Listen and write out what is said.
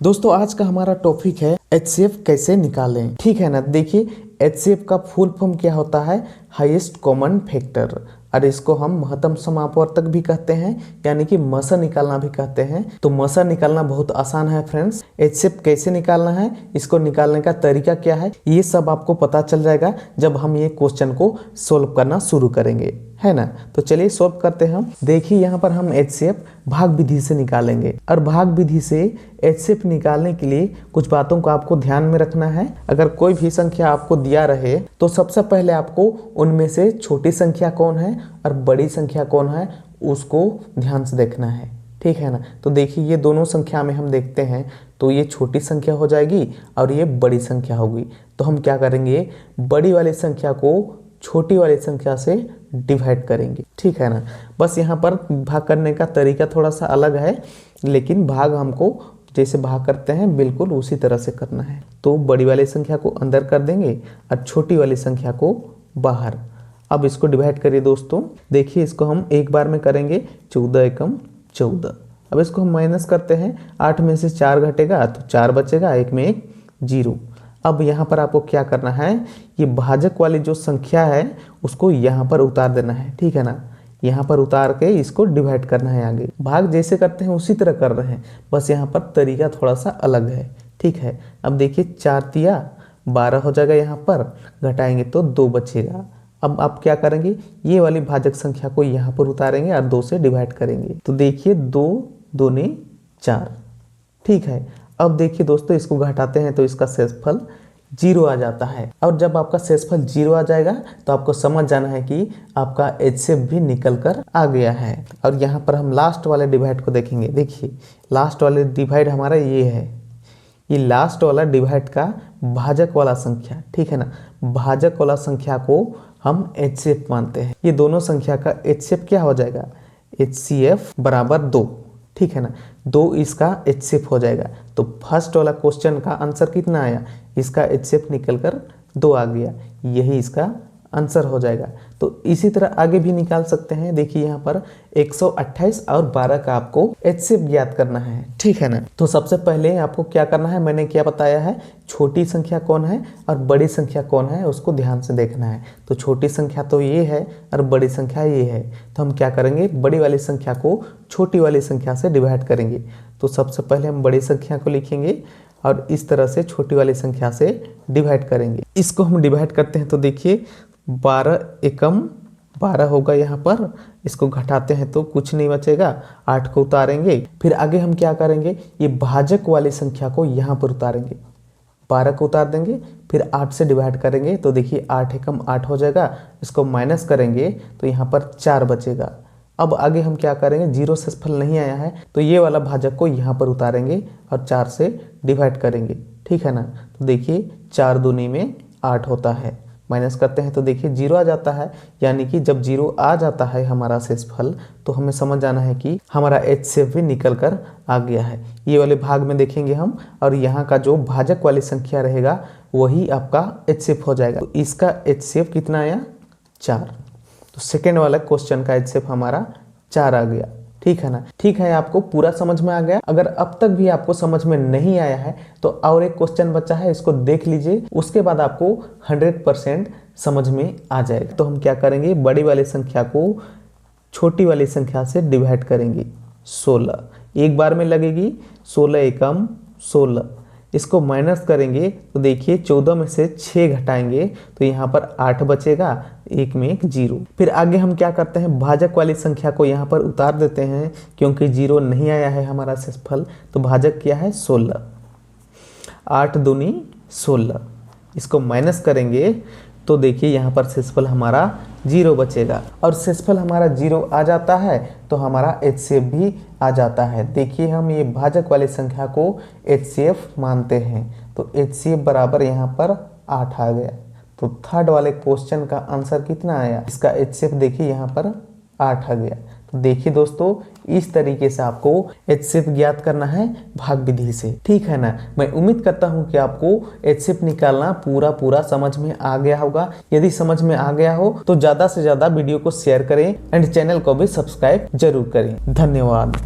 दोस्तों आज का हमारा टॉपिक है एचसीएफ कैसे निकालें। ठीक है ना। देखिए एचसीएफ का फुल फॉर्म क्या होता है, हाईएस्ट कॉमन फैक्टर, और इसको हम महत्तम समापवर्तक भी कहते हैं, यानी कि मसा निकालना भी कहते हैं। तो मसा निकालना बहुत आसान है फ्रेंड्स। एचसीएफ कैसे निकालना है, इसको निकालने का तरीका क्या है, ये सब आपको पता चल जाएगा जब हम ये क्वेश्चन को सोल्व करना शुरू करेंगे, है ना। तो चलिए सोल्व करते हैं हम। देखिए यहाँ पर हम एचसीएफ भाग विधि से निकालेंगे, और भाग विधि से एचसीएफ निकालने के लिए कुछ बातों को आपको ध्यान में रखना है। अगर कोई भी संख्या आपको दिया रहे तो सबसे पहले आपको उनमें से छोटी संख्या कौन है और बड़ी संख्या कौन है उसको ध्यान से देखना है। ठीक है ना। तो देखिए ये दोनों संख्या में हम देखते हैं तो ये छोटी संख्या हो जाएगी और ये बड़ी संख्या होगी। तो हम क्या करेंगे, बड़ी वाली संख्या को छोटी वाली संख्या से डिवाइड करेंगे। ठीक है ना। बस यहाँ पर भाग करने का तरीका थोड़ा सा अलग है, लेकिन भाग हमको जैसे भाग करते हैं बिल्कुल उसी तरह से करना है। तो बड़ी वाली संख्या को अंदर कर देंगे और छोटी वाली संख्या को बाहर। अब इसको डिवाइड करिए दोस्तों। देखिए इसको हम एक बार में करेंगे, 14 एकम 14। अब इसको हम माइनस करते हैं, 8 में से 4 घटेगा तो 4 बचेगा, 1 में 1 0। अब यहाँ पर आपको क्या करना है, ये भाजक वाली जो संख्या है उसको यहाँ पर उतार देना है। ठीक है ना। यहाँ पर उतार के इसको डिवाइड करना है आगे। भाग जैसे करते हैं उसी तरह कर रहे हैं, बस यहाँ पर तरीका थोड़ा सा अलग है। ठीक है। अब देखिए 4 तिया 12 हो जाएगा, यहाँ पर घटाएंगे तो 2 बचेगा। अब आप क्या करेंगे, ये वाली भाजक संख्या को यहाँ पर उतारेंगे और 2 से डिवाइड करेंगे। तो देखिए 2 दूनी 4। ठीक है। अब देखिए दोस्तों इसको घटाते हैं तो इसका शेषफल 0 आ जाता है। और जब आपका शेषफल 0 आ जाएगा तो आपको समझ जाना है कि आपका एचसीएफ भी निकल कर आ गया है। और यहाँ पर हम लास्ट वाले डिवाइड को देखेंगे। देखिए लास्ट वाले डिवाइड हमारा ये है, ये लास्ट वाला डिवाइड का भाजक वाला संख्या। ठीक है ना। भाजक वाला संख्या को हम एचसीएफ मानते हैं। ये दोनों संख्या का एचसीएफ क्या हो जाएगा, एचसीएफ बराबर 2। ठीक है ना। 2 इसका एचसीएफ हो जाएगा। तो फर्स्ट वाला क्वेश्चन का आंसर कितना आया, इसका एचसीएफ निकल कर 2 आ गया, यही इसका आंसर हो जाएगा। तो इसी तरह आगे भी निकाल सकते हैं। देखिए यहाँ पर 128 और 12 का आपको एचसीएफ ज्ञात करना है। ठीक है ना। तो सबसे पहले आपको क्या करना है, मैंने क्या बताया है, छोटी संख्या कौन है और बड़ी संख्या कौन है उसको ध्यान से देखना है। तो छोटी संख्या तो ये है और बड़ी संख्या ये है। तो हम क्या करेंगे, बड़ी वाली संख्या को छोटी वाली संख्या से डिवाइड करेंगे। तो सबसे पहले हम बड़ी संख्या को लिखेंगे और इस तरह से छोटी वाली संख्या से डिवाइड करेंगे। इसको हम डिवाइड करते हैं तो देखिए 12 एकम 12 होगा यहाँ पर। इसको घटाते हैं तो कुछ नहीं बचेगा, 8 को उतारेंगे। फिर आगे हम क्या करेंगे, ये भाजक वाली संख्या को यहाँ पर उतारेंगे, 12 को उतार देंगे, फिर 8 से डिवाइड करेंगे तो देखिए 8 एकम 8 हो जाएगा। इसको माइनस करेंगे तो यहाँ पर 4 बचेगा। अब आगे हम क्या करेंगे, 0 शेषफल नहीं आया है तो ये वाला भाजक को यहाँ पर उतारेंगे और 4 से डिवाइड करेंगे। ठीक है ना। तो देखिए 4 दूनी में 8 होता है, माइनस करते हैं तो देखिए 0 आ जाता है। यानी कि जब 0 आ जाता है हमारा शेषफल तो हमें समझ जाना है कि हमारा एचसीएफ भी निकल कर आ गया है। ये वाले भाग में देखेंगे हम, और यहाँ का जो भाजक वाली संख्या रहेगा वही आपका एचसीएफ हो जाएगा। तो इसका एचसीएफ कितना आया, 4। तो सेकेंड वाला क्वेश्चन का एचसीएफ हमारा 4 आ गया। ठीक है ना। ठीक है, आपको पूरा समझ में आ गया। अगर अब तक भी आपको समझ में नहीं आया है तो और एक क्वेश्चन बचा है, इसको देख लीजिए, उसके बाद आपको 100% समझ में आ जाएगा। तो हम क्या करेंगे, बड़ी वाली संख्या को छोटी वाली संख्या से डिवाइड करेंगे। 16 एक बार में लगेगी, 16 एकम 16। इसको माइनस करेंगे तो देखिए 14 में से 6 घटाएंगे तो यहाँ पर 8 बचेगा, 1 में 1 0। फिर आगे हम क्या करते हैं, भाजक वाली संख्या को यहाँ पर उतार देते हैं क्योंकि 0 नहीं आया है हमारा शेषफल। तो भाजक क्या है, 16। 8 दूनी 16। इसको माइनस करेंगे तो देखिए यहाँ पर शेषफल हमारा 0 बचेगा, और शेषफल हमारा 0 आ जाता है तो हमारा एचसीएफ भी आ जाता है। देखिए हम ये भाजक वाली संख्या को एचसीएफ मानते हैं। तो एचसीएफ बराबर यहाँ पर 8 आ गया। तो थर्ड वाले क्वेश्चन का आंसर कितना आया, इसका एचसीएफ देखिए यहाँ पर 8 आ गया। तो देखिए दोस्तों इस तरीके से आपको एचसीएफ ज्ञात करना है भाग विधि से। ठीक है ना। मैं उम्मीद करता हूँ कि आपको एचसीएफ निकालना पूरा समझ में आ गया होगा। यदि समझ में आ गया हो तो ज़्यादा से ज़्यादा वीडियो को शेयर करें एंड चैनल को भी सब्सक्राइब जरूर करें। धन्यवाद।